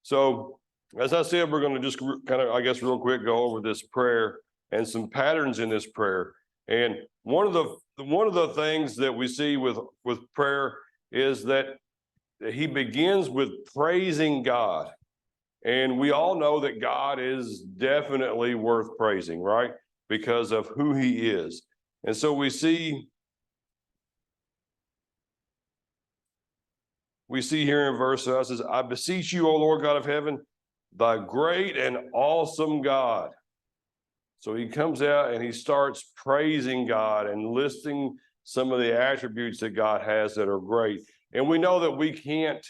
So, as I said, we're going to just kind of, I guess, real quick go over this prayer and some patterns in this prayer. And one of the things that we see with prayer is that he begins with praising God. And we all know that God is definitely worth praising, right? Because of who he is. And so we see here in verse 5, it says, I beseech you, O Lord God of heaven, thy great and awesome God. So he comes out and he starts praising God and listing some of the attributes that God has that are great. And we know that we can't,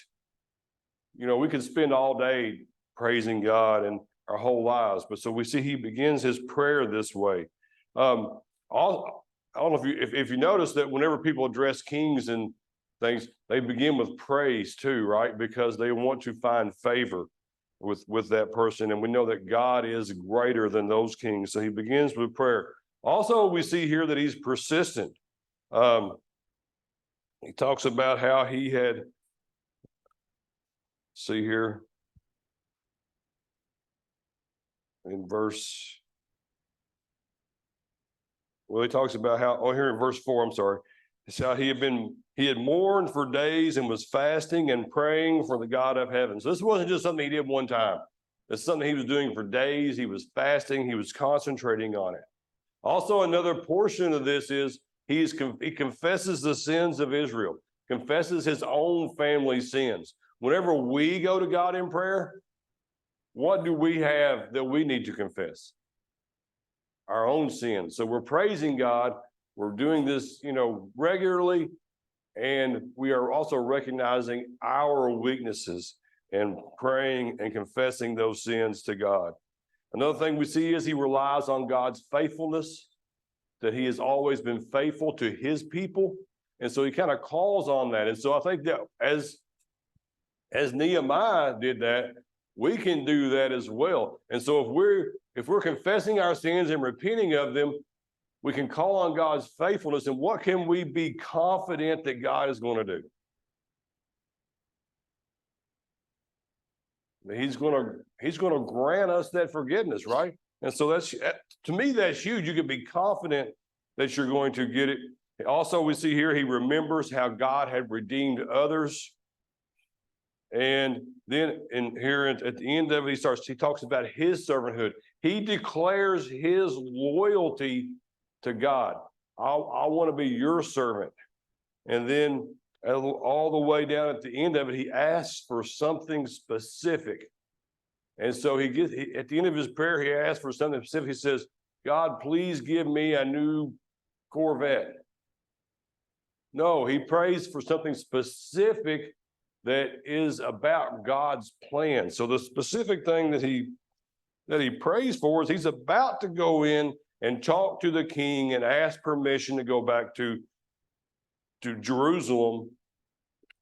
we can spend all day praising God and our whole lives. But so we see he begins his prayer this way. I don't know if you notice that whenever people address kings and things, they begin with praise too, right? Because they want to find favor with that person. And we know that God is greater than those kings. So he begins with prayer. Also, we see here that he's persistent. He talks about how he had, see here in verse, well, he talks about how, here in verse 4, I'm sorry. It's how he had mourned for days and was fasting and praying for the God of heaven. So this wasn't just something he did one time. It's something he was doing for days. He was fasting. He was concentrating on it. Also, another portion of this is he confesses the sins of Israel, confesses his own family sins. Whenever we go to God in prayer, what do we have that we need to confess? Our own sins. So we're praising God. We're doing this, regularly. And we are also recognizing our weaknesses and praying and confessing those sins to God. Another thing we see is he relies on God's faithfulness, that he has always been faithful to his people. And so he kind of calls on that. And so I think that as Nehemiah did that, we can do that as well. And so if we're confessing our sins and repenting of them, we can call on God's faithfulness. And what can we be confident that God is going to do? He's going to grant us that forgiveness, right? And so that's, to me, that's huge. You can be confident that you're going to get it. Also, we see here he remembers how God had redeemed others. And then at the end of it, he talks about his servanthood. He declares his loyalty to God. I want to be your servant. And then all the way down at the end of it, he asks for something specific. And so at the end of his prayer, he asks for something specific. He says, God, please give me a new Corvette. No, he prays for something specific that is about God's plan. So the specific thing that he prays for is he's about to go in and talk to the king and ask permission to go back to Jerusalem.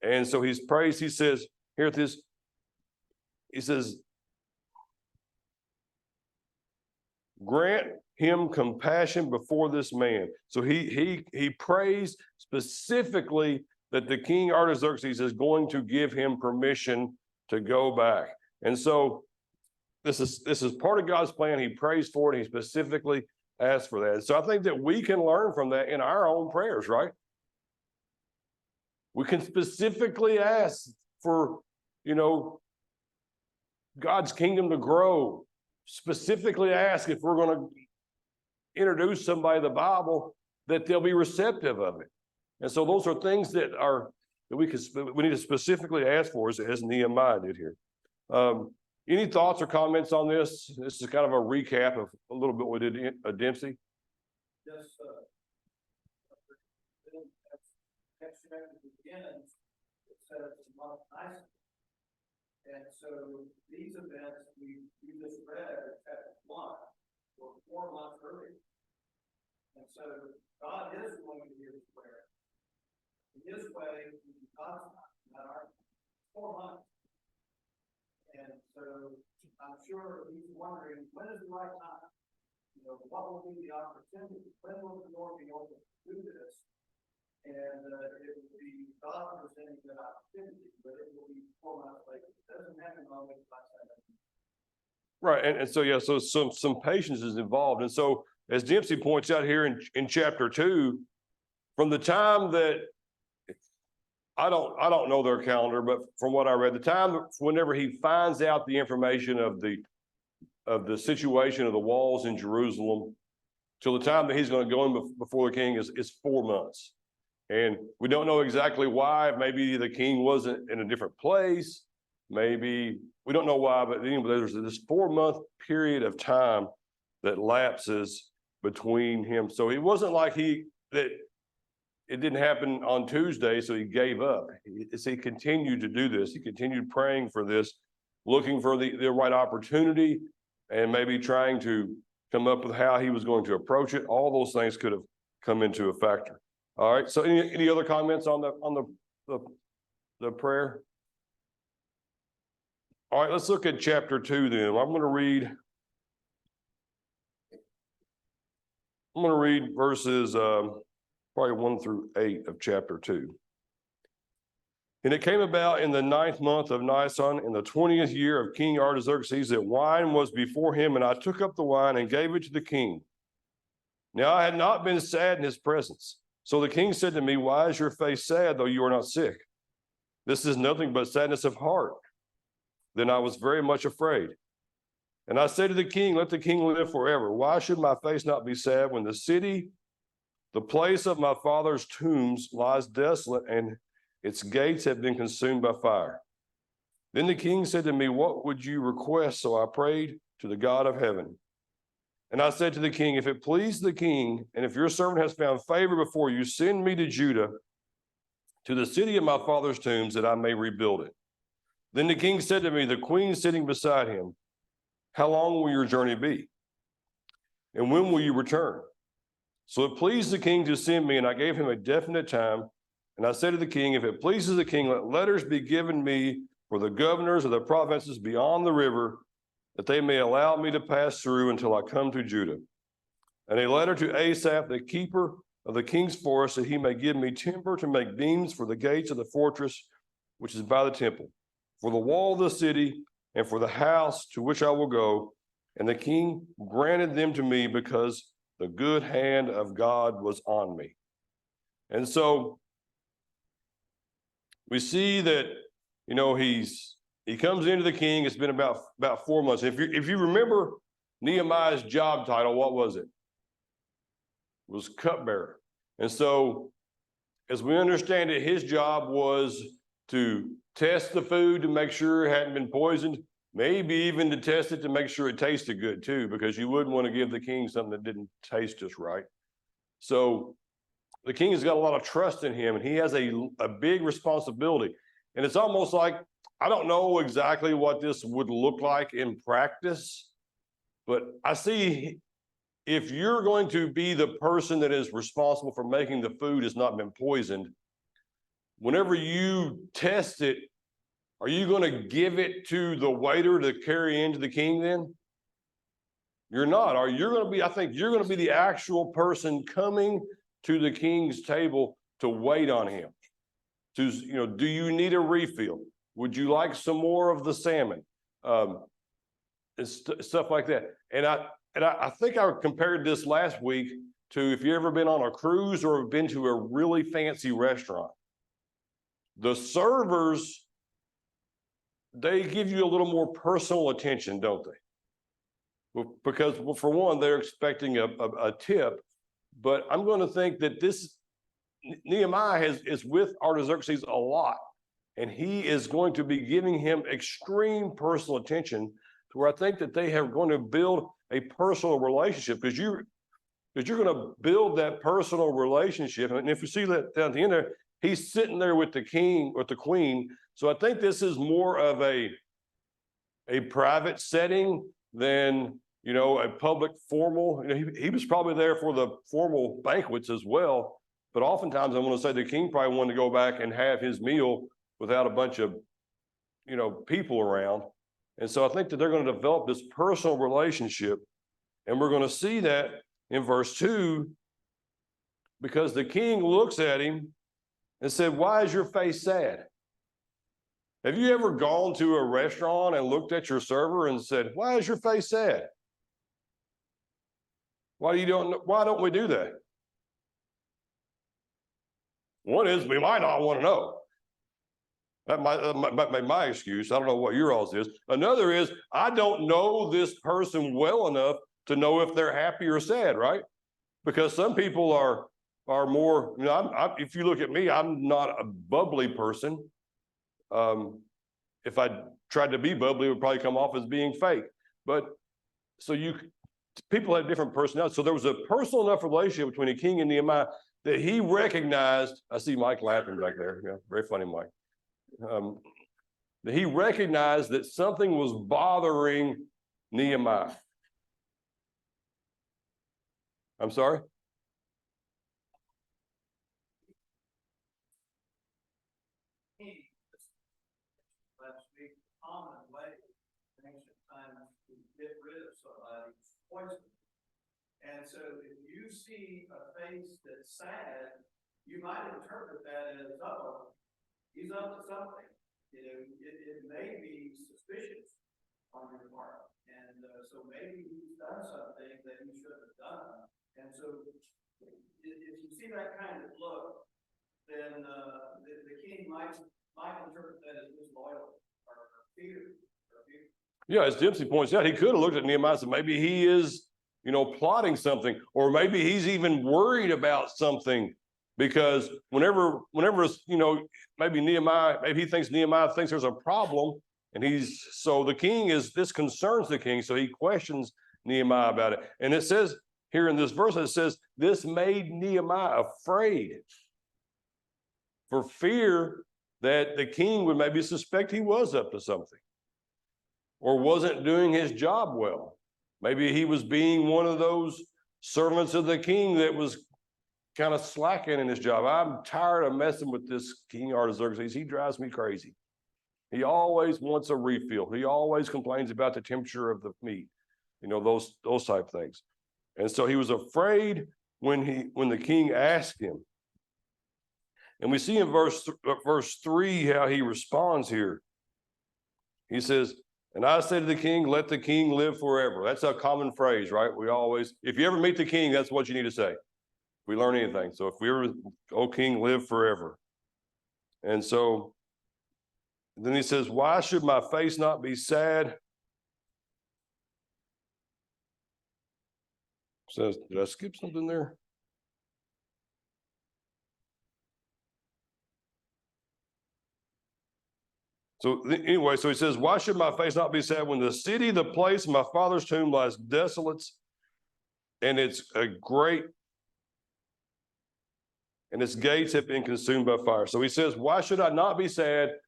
And so he's praised. He says, here at this, he says, grant him compassion before this man. So he prays specifically that the king Artaxerxes is going to give him permission to go back. And so this is part of God's plan. He prays for it. He specifically asks for that. And so I think that we can learn from that in our own prayers, right? We can specifically ask for, God's kingdom to grow. Specifically ask if we're going to introduce somebody to the Bible, that they'll be receptive of it. And so those are things that we need to specifically ask for, as Nehemiah did here. Any thoughts or comments on this? This is kind of a recap of a little bit what we did at Dempsey. Yes, next chapter begins, it says month nicely. And so these events you just read at chapter 1 were 4 months earlier. And so God is going to hear his prayer. In his way, God's not our 4 months. And so I'm sure he's wondering, when is the right time? What will be the opportunity? When will the Lord be able to do this? and it will be God presenting that opportunity, but it will be 4 months later. It doesn't happen always by Saturday. Right. And so, yeah, so some patience is involved. And so, as Dempsey points out here in chapter 2, from the time that I don't know their calendar, but from what I read, the time whenever he finds out the information of the situation of the walls in Jerusalem till the time that he's going to go in before the king is 4 months. And we don't know exactly why. Maybe the king wasn't in a different place. Maybe we don't know why, but anyway, there's this 4-month period of time that lapses between him. So it wasn't like that it didn't happen on Tuesday, so he gave up. He continued to do this. He continued praying for this, looking for the right opportunity, and maybe trying to come up with how he was going to approach it. All those things could have come into a factor. All right. So any other comments on the prayer? All right, let's look at chapter 2 then. I'm going to read verses probably 1 through 8 of chapter 2. And it came about in the 9th month of Nisan, in the 20th year of King Artaxerxes, that wine was before him, and I took up the wine and gave it to the king. Now I had not been sad in his presence. So the king said to me, "Why is your face sad, though you are not sick? This is nothing but sadness of heart." Then I was very much afraid. And I said to the king, "Let the king live forever. Why should my face not be sad when the city, the place of my father's tombs, lies desolate and its gates have been consumed by fire?" Then the king said to me, "What would you request?" So I prayed to the God of heaven. And I said to the king, "If it please the king, and if your servant has found favor before you, send me to Judah, to the city of my father's tombs, that I may rebuild it." Then the king said to me, the queen sitting beside him, "How long will your journey be? And when will you return?" So it pleased the king to send me, and I gave him a definite time. And I said to the king, "If it pleases the king, let letters be given me for the governors of the provinces beyond the river, that they may allow me to pass through until I come to Judah. And a letter to Asaph, the keeper of the king's forest, that he may give me timber to make beams for the gates of the fortress, which is by the temple, for the wall of the city, and for the house to which I will go." And the king granted them to me because the good hand of God was on me. And so we see that, he comes into the king. It's been about 4 months. If you remember Nehemiah's job title, what was it? It was cupbearer. And so, as we understand it, his job was to test the food to make sure it hadn't been poisoned, maybe even to test it to make sure it tasted good too, because you wouldn't want to give the king something that didn't taste just right. So the king has got a lot of trust in him, and he has a big responsibility. And it's almost like, I don't know exactly what this would look like in practice, but I see if you're going to be the person that is responsible for making the food has not been poisoned, whenever you test it, are you going to give it to the waiter to carry into the king then? You're not. I think you're going to be the actual person coming to the king's table to wait on him. Do you need a refill? Would you like some more of the salmon? And stuff like that. And I think I compared this last week to if you've ever been on a cruise or been to a really fancy restaurant. The servers, they give you a little more personal attention, don't they? Because, well, for one, they're expecting a tip, but I'm going to think that Nehemiah is with Artaxerxes a lot, and he is going to be giving him extreme personal attention, to where I think that they are going to build a personal relationship, because you're going to build that personal relationship. And if you see that down at the end there, he's sitting there with the king or the queen. So I think this is more of a private setting than, a public formal. He was probably there for the formal banquets as well. But oftentimes I'm going to say the king probably wanted to go back and have his meal without a bunch of, people around. And so I think that they're going to develop this personal relationship. And we're going to see that in verse 2, because the king looks at him and said, "Why is your face sad?" Have you ever gone to a restaurant and looked at your server and said, "Why is your face sad?" Why don't we do that? One is we might not want to know. That might be my excuse. I don't know what your all's is. Another is I don't know this person well enough to know if they're happy or sad, right? Because some people are more, you know, if you look at me, I'm not a bubbly person. If I tried to be bubbly, it would probably come off as being fake. But so people have different personalities. So there was a personal enough relationship between the king and Nehemiah that he recognized. I see Mike laughing back there. Yeah, very funny, Mike. That he recognized that something was bothering Nehemiah. I'm sorry? Last week, common way in ancient times to get rid of somebody is poison. And so if you see a face that's sad, you might interpret that as, oh, he's up to something. You know, it may be suspicious on your part. And so maybe he's done something that he shouldn't have done. And so if you see that kind of look, then the king might interpret that as disloyalty or fear. Yeah, as Dempsey points out, he could have looked at Nehemiah and said, maybe he is, you know, plotting something, or maybe he's even worried about something. Because whenever, you know, maybe he thinks Nehemiah thinks there's a problem, and so the king this concerns the king, so he questions Nehemiah about it. And it says here in this verse, it says, this made Nehemiah afraid for fear that the king would maybe suspect he was up to something or wasn't doing his job well. Maybe he was being one of those servants of the king that was kind of slacking in his job. I'm tired of messing with this King Artaxerxes. He drives me crazy. He always wants a refill. He always complains about the temperature of the meat, you know, those type things. And so he was afraid when the king asked him. And we see in verse 3 how he responds here. He says, "And I say to the king, let the king live forever." That's a common phrase, right? If you ever meet the king, that's what you need to say. We learn anything. So if we ever, "O king, live forever." And so then he says, "Why should my face not be sad?" Says, did I skip something there? So anyway, so he says, "Why should my face not be sad when the city, the place of my father's tomb lies desolate, and its gates have been consumed by fire?" So he says, why should I not be sad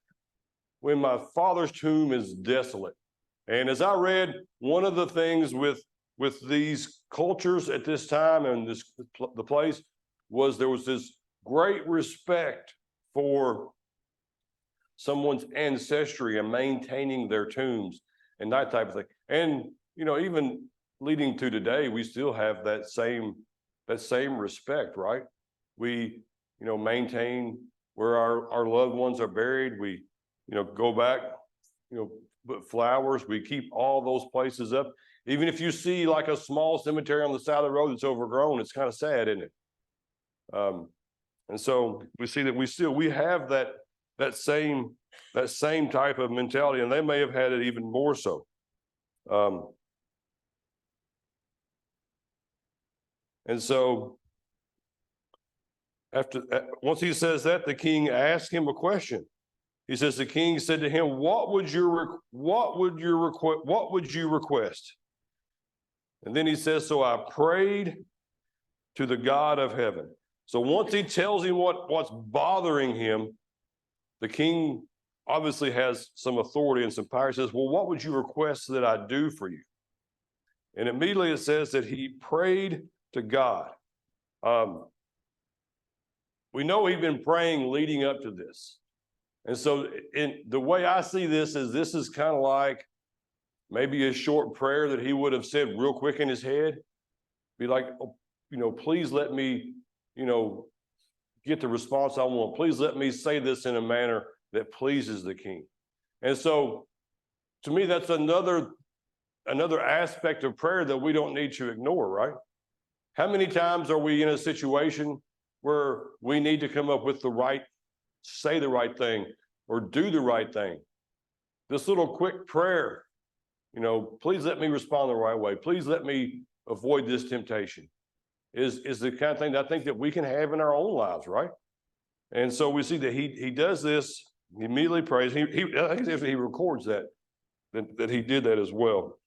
when my father's tomb is desolate? And as I read, one of the things with these cultures at this time and the place was there was this great respect for someone's ancestry and maintaining their tombs and that type of thing. And, you know, even leading to today, we still have that same respect, right? We, you know, maintain where our loved ones are buried. We, you know, go back, you know, put flowers. We keep all those places up. Even if you see like a small cemetery on the side of the road that's overgrown, it's kind of sad, isn't it? And so we see that we have that same type of mentality, and they may have had it even more so. And so once he says that, the king asked him a question. He says, the king said to him, what would you request? And then he says, so I prayed to the God of heaven. So once he tells him what's bothering him, the king obviously has some authority and some power. He says, well, what would you request that I do for you? And immediately it says that he prayed to God. We know he'd been praying leading up to this. And so the way I see this is kind of like maybe a short prayer that he would have said real quick in his head. Be like, oh, you know, please let me, get the response I want. Please let me say this in a manner that pleases the king. And so to me, that's another aspect of prayer that we don't need to ignore, right? How many times are we in a situation where we need to come up with say the right thing or do the right thing? This little quick prayer, please let me respond the right way. Please let me avoid this temptation is the kind of thing that I think that we can have in our own lives, right? And so we see that he does this, he immediately prays. I think if he records that he did that as well.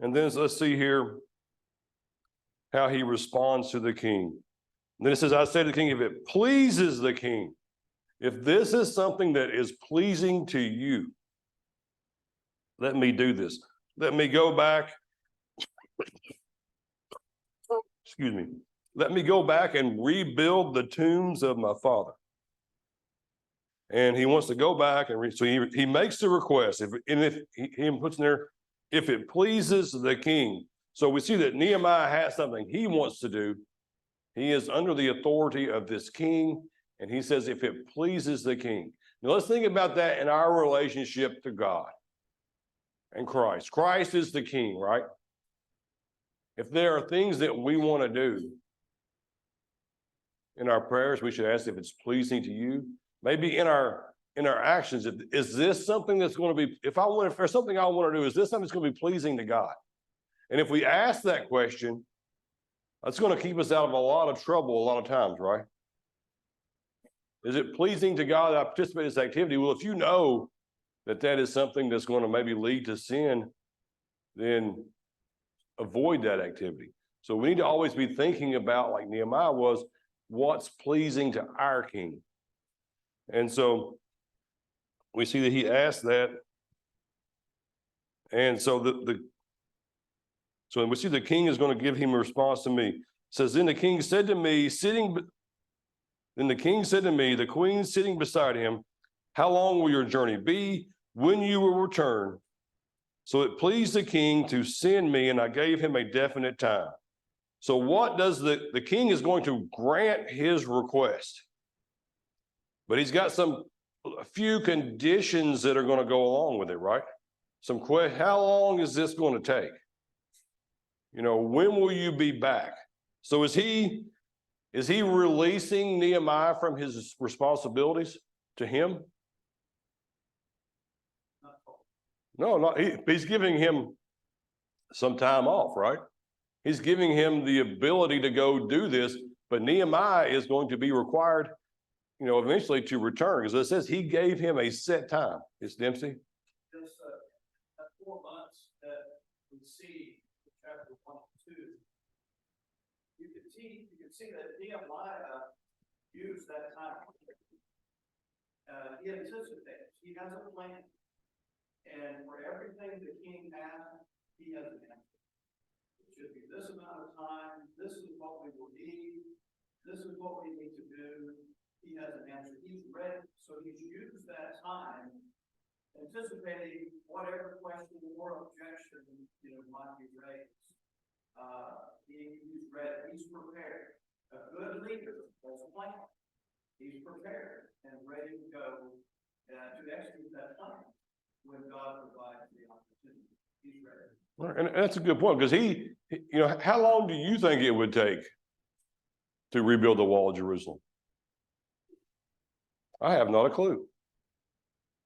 And then let's see here how he responds to the king. And then it says, I say to the king, if it pleases the king, if this is something that is pleasing to you, let me do this. Let me go back. Excuse me. Let me go back and rebuild the tombs of my father. And he wants to go back and so he makes the request. If he puts in there, if it pleases the king. So we see that Nehemiah has something he wants to do. He is under the authority of this king, and he says, if it pleases the king. Now let's think about that in our relationship to God and Christ. Christ is the king, right? If there are things that we want to do in our prayers, we should ask if it's pleasing to you. Maybe in our actions, is this something that's going to be, if there's something I want to do, is this something that's going to be pleasing to God? And if we ask that question, that's going to keep us out of a lot of trouble a lot of times, right? Is it pleasing to God that I participate in this activity? Well, if you know that is something that's going to maybe lead to sin, then avoid that activity. So we need to always be thinking about, like Nehemiah was, what's pleasing to our king. And so we see that he asked that. And so so we see the king is going to give him a response to me. It says, then the king said to me, the queen sitting beside him, how long will your journey be? When you will return? So it pleased the king to send me, and I gave him a definite time. So what does the king is going to grant his request? But he's got a few conditions that are going to go along with it, right? How long is this going to take? When will you be back? So is he releasing Nehemiah from his responsibilities to him? No, he's giving him some time off, right? He's giving him the ability to go do this, but Nehemiah is going to be required, eventually to return, because it says he gave him a set time. It's Dempsey. Just 4 months that we see in chapter 1 and 2. You can see that Nehemiah used that time. He anticipates. He has a plan. And for everything the king has, he has an answer. It should be this amount of time. This is what we will need. This is what we need to do. He has an answer. He's ready. So he's used that time anticipating whatever question or objection might be raised. He's ready. He's prepared. A good leader has a plan. He's prepared and ready to go to execute that plan when God provides the opportunity. He's ready. And that's a good point, because how long do you think it would take to rebuild the wall of Jerusalem? I have not a clue.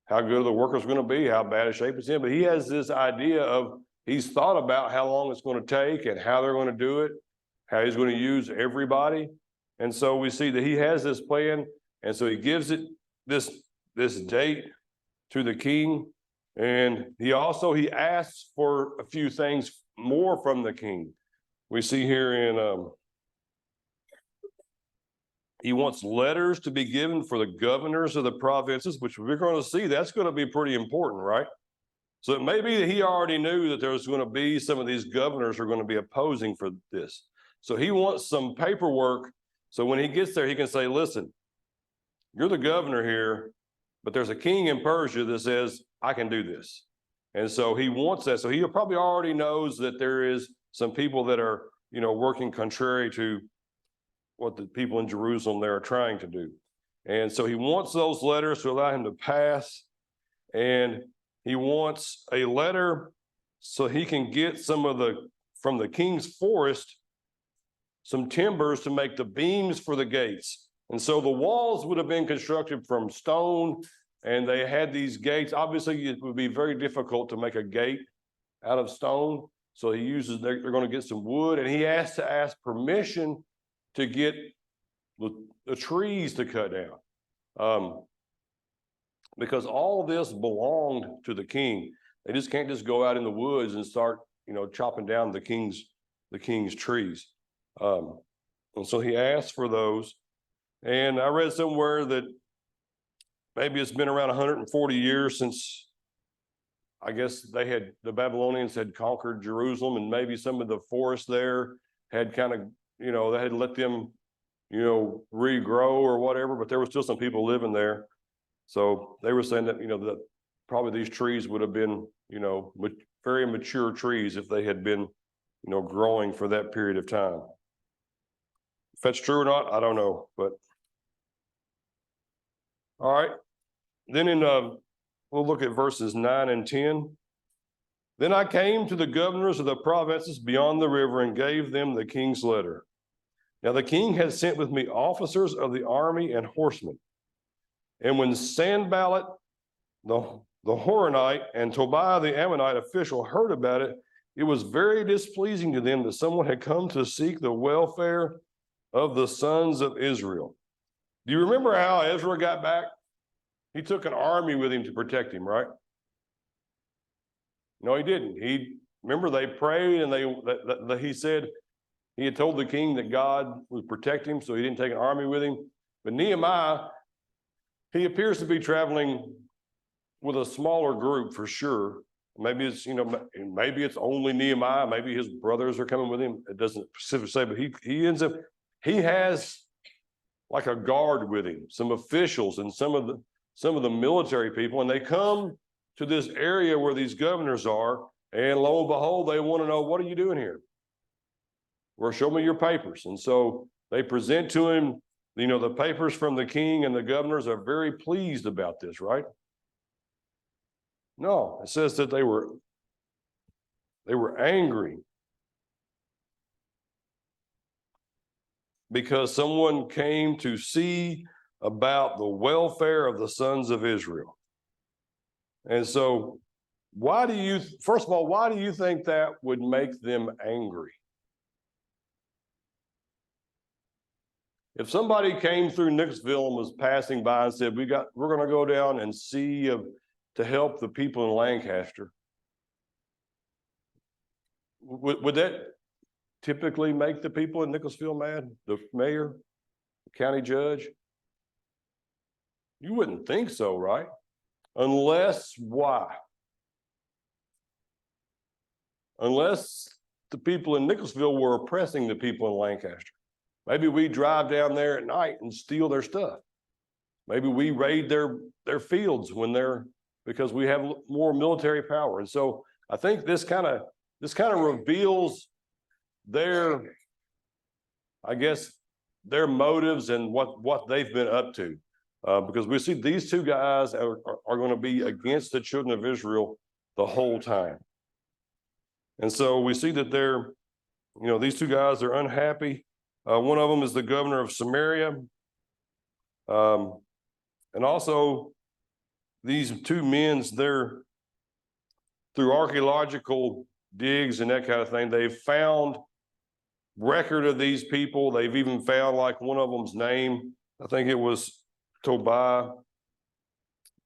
How good are the workers going to be? How bad a shape it's in? But he has this idea of, he's thought about how long it's going to take and how they're going to do it, how he's going to use everybody. And so we see that he has this plan. And so he gives it this date to the king. And he asks for a few things more from the king. We see here in, he wants letters to be given for the governors of the provinces, which we're going to see that's going to be pretty important, right? So it may be that he already knew that there's going to be some of these governors are going to be opposing for this. So he wants some paperwork. So when he gets there, he can say, listen, you're the governor here, but there's a king in Persia that says, I can do this. And so he wants that. So he probably already knows that there is some people that are, working contrary to what the people in Jerusalem there are trying to do. And so he wants those letters to allow him to pass. And he wants a letter so he can get from the king's forest, some timbers to make the beams for the gates. And so the walls would have been constructed from stone, and they had these gates. Obviously, it would be very difficult to make a gate out of stone. So they're going to get some wood, and he has to ask permission to get the trees to cut down. Because all of this belonged to the king. They just can't just go out in the woods and start, chopping down the king's trees. And so he asked for those. And I read somewhere that maybe it's been around 140 years since, I guess, the Babylonians had conquered Jerusalem, and maybe some of the forest there had kind of, they had let them, regrow or whatever, but there were still some people living there. So they were saying that, that probably these trees would have been, very mature trees if they had been, growing for that period of time. If that's true or not, I don't know, but. All right. Then we'll look at verses 9 and 10. Then I came to the governors of the provinces beyond the river and gave them the king's letter. Now the king had sent with me officers of the army and horsemen. And when Sanballat, the Horonite, and Tobiah the Ammonite official heard about it, it was very displeasing to them that someone had come to seek the welfare of the sons of Israel. Do you remember how Ezra got back? He took an army with him to protect him, right? No, he didn't. Remember they prayed, and he said he had told the king that God would protect him, so he didn't take an army with him. But Nehemiah, he appears to be traveling with a smaller group for sure. Maybe it's only Nehemiah. Maybe his brothers are coming with him. It doesn't specifically say, but he has like a guard with him, some officials and some of the military people, and they come to this area where these governors are, and lo and behold, they want to know, what are you doing here? Well, show me your papers. And so they present to him, the papers from the king, and the governors are very pleased about this, right? No, it says that they were angry because someone came to see about the welfare of the sons of Israel. And so first of all, why do you think that would make them angry? If somebody came through Nicholasville and was passing by and said, we're going to go down and see to help the people in Lancaster, would that typically make the people in Nicholasville mad? The mayor, the county judge? You wouldn't think so, right? Unless the people in Nicholasville were oppressing the people in Lancaster. Maybe we drive down there at night and steal their stuff. Maybe we raid their fields because we have more military power. And so I think this kind of reveals their motives and what they've been up to. Because we see these two guys are going to be against the children of Israel the whole time. And so we see that these two guys are unhappy. One of them is the governor of Samaria. And also these two men, they're through archaeological digs and that kind of thing, they've found record of these people. They've even found like one of them's name. I think it was Tobiah.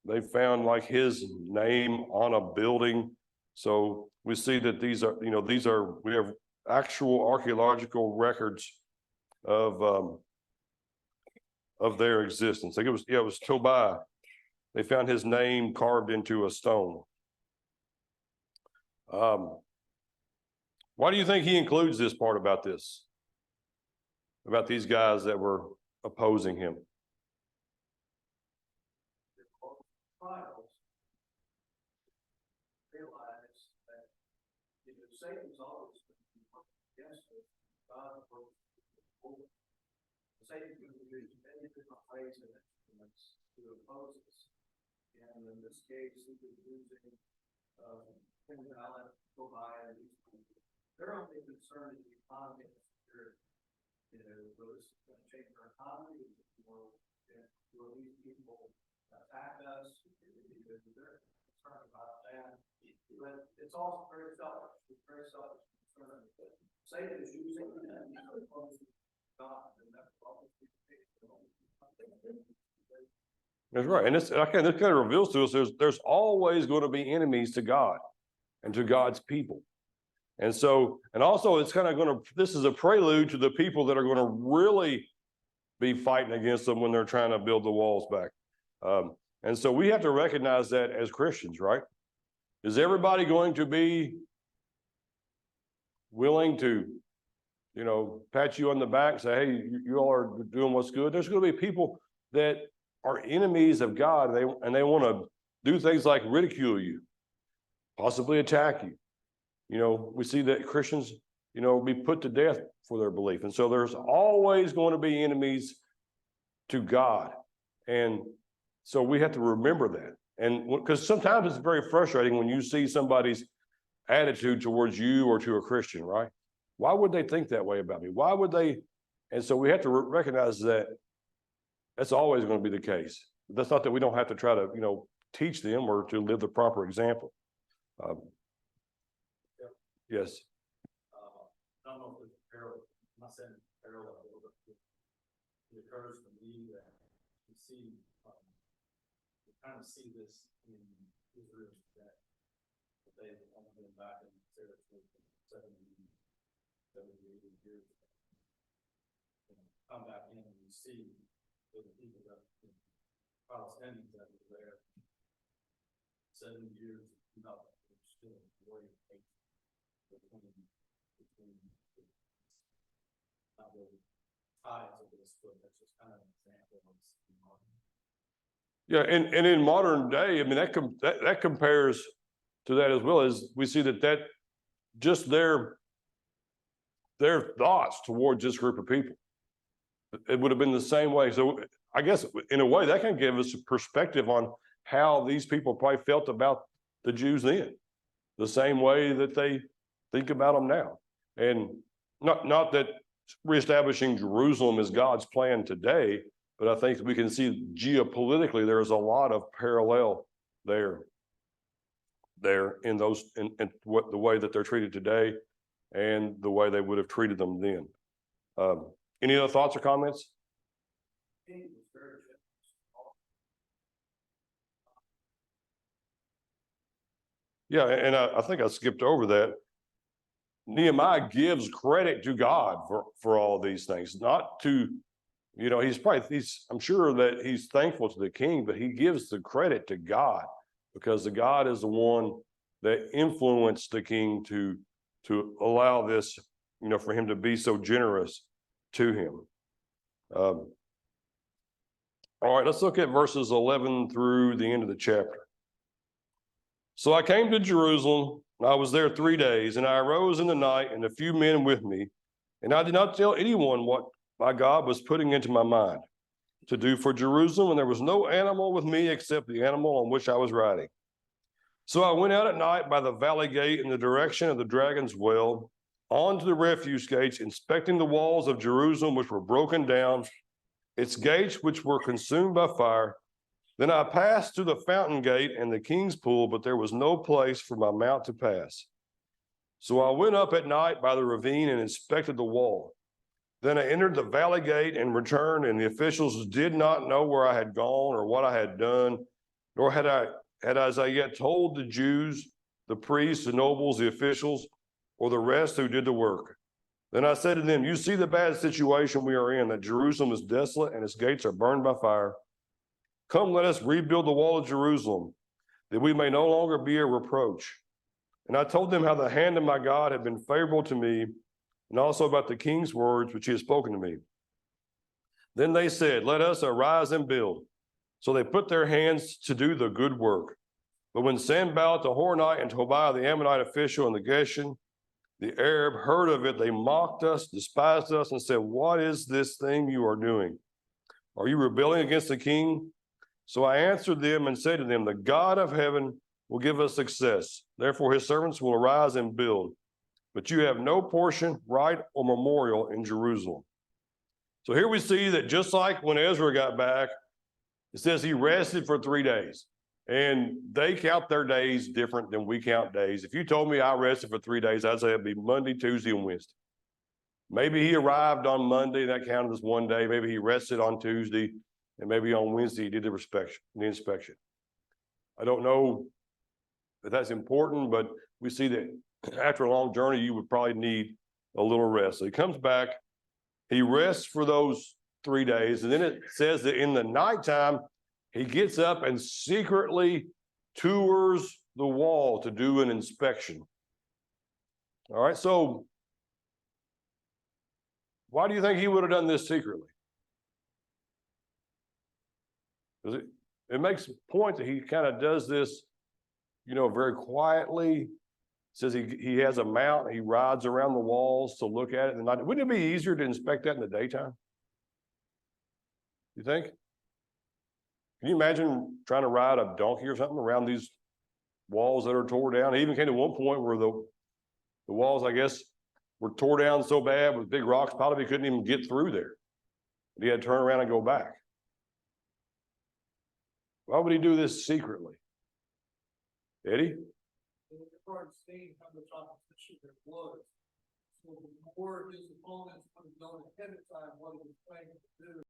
They found like his name on a building. So we see that we have actual archaeological records of their existence. I think it was Tobiah. They found his name carved into a stone. Why do you think he includes this part about this? About these guys that were opposing him? Trials, realize Satan's always going to be working against us. God works for us. Satan's going to use many different ways and instruments to oppose us. And in this case, he was using things that I'll let go by and these people. Their only concern is the economy and the security. You know, will this going to change our economy? Will these people attack us? Because they're concerned about that. But it's also very selfish. It's very selfish concern. Satan is using that to oppose God, and that's always the case. That's right. And this kind of reveals to us there's always going to be enemies to God and to God's people. And so, and also it's kind of going to, this is a prelude to the people that are going to really be fighting against them when they're trying to build the walls back. And so we have to recognize that as Christians, right? Is everybody going to be willing to, you know, pat you on the back and say, hey, you all are doing what's good? There's going to be people that are enemies of God, and they want to do things like ridicule you, possibly attack you. You know, we see that Christians, you know, be put to death for their belief. And so there's always going to be enemies to God. And so we have to remember that. And because sometimes it's very frustrating when you see somebody's attitude towards you or to a Christian, right? Why would they think that way about me? Why would they? And so we have to recognize that that's always going to be the case. That's not that we don't have to try to, you know, teach them or to live the proper example. Yes. I don't know if it's parallel. I'm not saying it's parallel, but it occurs to me that you see, you kind of see this in Israel that they've only been back in territory for 70, 80 years. Come back in and you see the people that Palestinians that were there 70 years, they're still worried between not really tied to this, but that's just kind of an example of Yeah, and in modern day, I mean that compares to that as well. As we see that just their thoughts towards this group of people, it would have been the same way. So I guess in a way that can give us a perspective on how these people probably felt about the Jews then, the same way that they think about them now. And not that reestablishing Jerusalem is God's plan today, but I think we can see geopolitically there's a lot of parallel there in those in what the way that they're treated today and the way they would have treated them then. Any other thoughts or comments? Yeah, and I think I skipped over that. Nehemiah gives credit to God for all of these things, not to, you know, I'm sure that he's thankful to the king, but he gives the credit to God because the God is the one that influenced the king to allow this, you know, for him to be so generous to him. All right, let's look at verses 11 through the end of the chapter. So I came to Jerusalem, and I was there 3 days, and I arose in the night, and a few men with me, and I did not tell anyone what my God was putting into my mind to do for Jerusalem, and there was no animal with me except the animal on which I was riding. So I went out at night by the valley gate in the direction of the Dragon's Well, onto the refuse gates, inspecting the walls of Jerusalem, which were broken down, its gates, which were consumed by fire. Then I passed through the fountain gate and the king's pool, but there was no place for my mount to pass. So I went up at night by the ravine and inspected the wall. Then I entered the valley gate and returned, and the officials did not know where I had gone or what I had done, nor had I yet told the Jews, the priests, the nobles, the officials, or the rest who did the work. Then I said to them, you see the bad situation we are in, that Jerusalem is desolate and its gates are burned by fire. Come, let us rebuild the wall of Jerusalem, that we may no longer be a reproach. And I told them how the hand of my God had been favorable to me, and also about the king's words which he had spoken to me. Then they said, let us arise and build. So they put their hands to do the good work. But when Sanballat the Horonite and Tobiah the Ammonite official and the Geshen the Arab heard of it, they mocked us, despised us, and said, "What is this thing you are doing? Are you rebelling against the king?" So I answered them and said to them, "The God of heaven will give us success. Therefore his servants will arise and build. But you have no portion, right, or memorial in Jerusalem." So here we see that just like when Ezra got back, it says he rested for 3 days. And they count their days different than we count days. If you told me I rested for 3 days, I'd say it'd be Monday, Tuesday, and Wednesday. Maybe he arrived on Monday, that counted as 1 day. Maybe he rested on Tuesday, and maybe on Wednesday he did the inspection. I don't know if that's important, but we see that after a long journey, you would probably need a little rest. So he comes back, he rests for those 3 days, and then it says that in the nighttime, he gets up and secretly tours the wall to do an inspection. All right, so why do you think he would have done this secretly? Because it makes a point that he kind of does this, very quietly. Says he has a mount, he rides around the walls to look at it in the night. Wouldn't it be easier to inspect that in the daytime? You think? Can you imagine trying to ride a donkey or something around these walls that are tore down? It even came to one point where the walls, I guess, were tore down so bad with big rocks, probably couldn't even get through there. He had to turn around and go back. Why would he do this secretly? Eddie? It's hard to see how much opposition there was. So the more his opponents would have known ahead of time what he was planning to do,